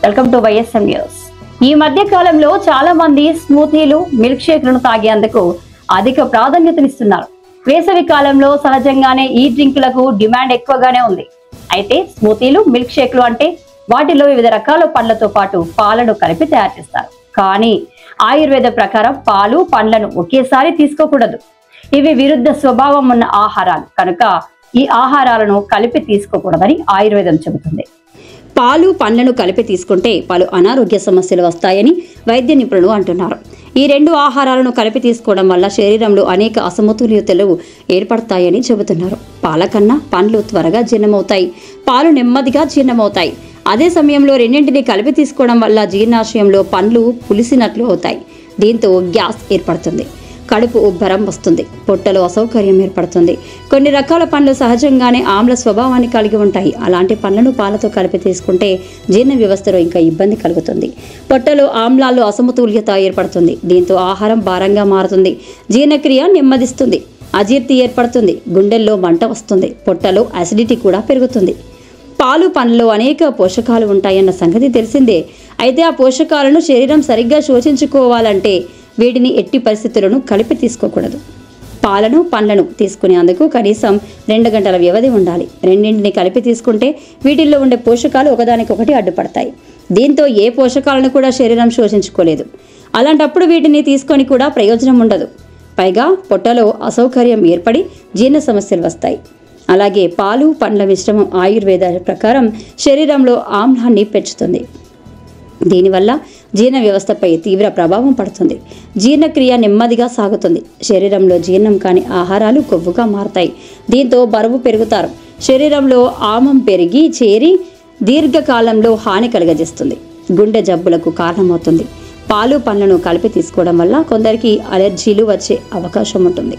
Welcome to YSM news. ఈ మధ్య కాలంలో చాలా మంది స్మూతీలు, మిల్క్ షేక్లను తాగేందుకు అధిక ప్రాధాన్యతనిస్తున్నారు. వేసవి కాలంలో సహజంగానే ఈ డ్రింకులకు డిమాండ్ ఎక్కువగానే ఉంది. అయితే స్మూతీలు, మిల్క్ షేక్లు అంటే వాటిలో వివిధ రకాల పండ్లతో పాటు పాలను కలిపి తయారు చేస్తారు. కానీ ఆయుర్వేద ప్రకారం పాలు, పండ్లను ఒకేసారి తీసుకోకూడదు. ఇవి విరుద్ధ స్వభావం ఉన్న ఆహారాలు కనుక ఈ ఆహారాలను కలిపి తీసుకోకూడదని ఆయుర్వేదం చెబుతుంది. పాలు, పండ్లను కలిపి తీసుకుంటే పలు అనారోగ్య సమస్యలు వస్తాయని వైద్య నిపుణులు అంటున్నారు. ఈ రెండు ఆహారాలను కలిపి తీసుకోవడం వల్ల శరీరంలో అనేక అసమతుల్యతలు ఏర్పడతాయని చెబుతున్నారు. పాల కన్నా పండ్లు త్వరగా జీర్ణమవుతాయి, పాలు నెమ్మదిగా జీర్ణమవుతాయి. అదే సమయంలో రెండింటిని కలిపి తీసుకోవడం వల్ల జీర్ణాశయంలో పండ్లు పులిసినట్లు అవుతాయి. దీంతో గ్యాస్ ఏర్పడుతుంది, కడుపు ఉబ్బరం వస్తుంది, పొట్టలో అసౌకర్యం ఏర్పడుతుంది. కొన్ని రకాల పండ్లు సహజంగానే ఆమ్ల స్వభావాన్ని కలిగి ఉంటాయి. అలాంటి పండ్లను పాలతో కలిపి తీసుకుంటే జీర్ణ వ్యవస్థలో ఇంకా ఇబ్బంది కలుగుతుంది. పొట్టలో ఆమ్లాల్లో అసమతుల్యత ఏర్పడుతుంది. దీంతో ఆహారం భారంగా మారుతుంది, జీర్ణక్రియ నెమ్మదిస్తుంది, అజీర్తి ఏర్పడుతుంది, గుండెల్లో మంట వస్తుంది, పొట్టలో అసిడిటీ కూడా పెరుగుతుంది. పాలు, పండ్లలో అనేక పోషకాలు ఉంటాయన్న సంగతి తెలిసిందే. అయితే ఆ పోషకాలను శరీరం సరిగ్గా శోషించుకోవాలంటే వీటిని ఎట్టి పరిస్థితులను కలిపి తీసుకోకూడదు. పాలను, పండ్లను తీసుకునేందుకు కనీసం 2 గంటల వ్యవధి ఉండాలి. రెండింటిని కలిపి తీసుకుంటే వీటిల్లో ఉండే పోషకాలు ఒకదానికొకటి అడ్డుపడతాయి. దీంతో ఏ పోషకాలను కూడా శరీరం శోషించుకోలేదు. అలాంటప్పుడు వీటిని తీసుకొని కూడా ప్రయోజనం ఉండదు. పైగా పొట్టలో అసౌకర్యం ఏర్పడి జీర్ణ సమస్యలు వస్తాయి. అలాగే పాలు, పండ్ల మిశ్రమం ఆయుర్వేద ప్రకారం శరీరంలో ఆమ్లాన్ని పెంచుతుంది. దీనివల్ల జీర్ణ వ్యవస్థపై తీవ్ర ప్రభావం పడుతుంది. జీర్ణక్రియ నెమ్మదిగా సాగుతుంది. శరీరంలో జీర్ణం కాని ఆహారాలు కొవ్వుగా మారతాయి. దీంతో బరువు పెరుగుతారు. శరీరంలో ఆమం పెరిగి చేరి దీర్ఘకాలంలో హాని కలుగజేస్తుంది. గుండె జబ్బులకు కారణమవుతుంది. పాలు, పండ్లను కలిపి తీసుకోవడం వల్ల కొందరికి అలర్జీలు వచ్చే అవకాశం ఉంటుంది.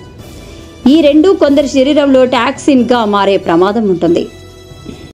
ఈ రెండు కొందరి శరీరంలో టాక్సిన్గా మారే ప్రమాదం ఉంటుంది.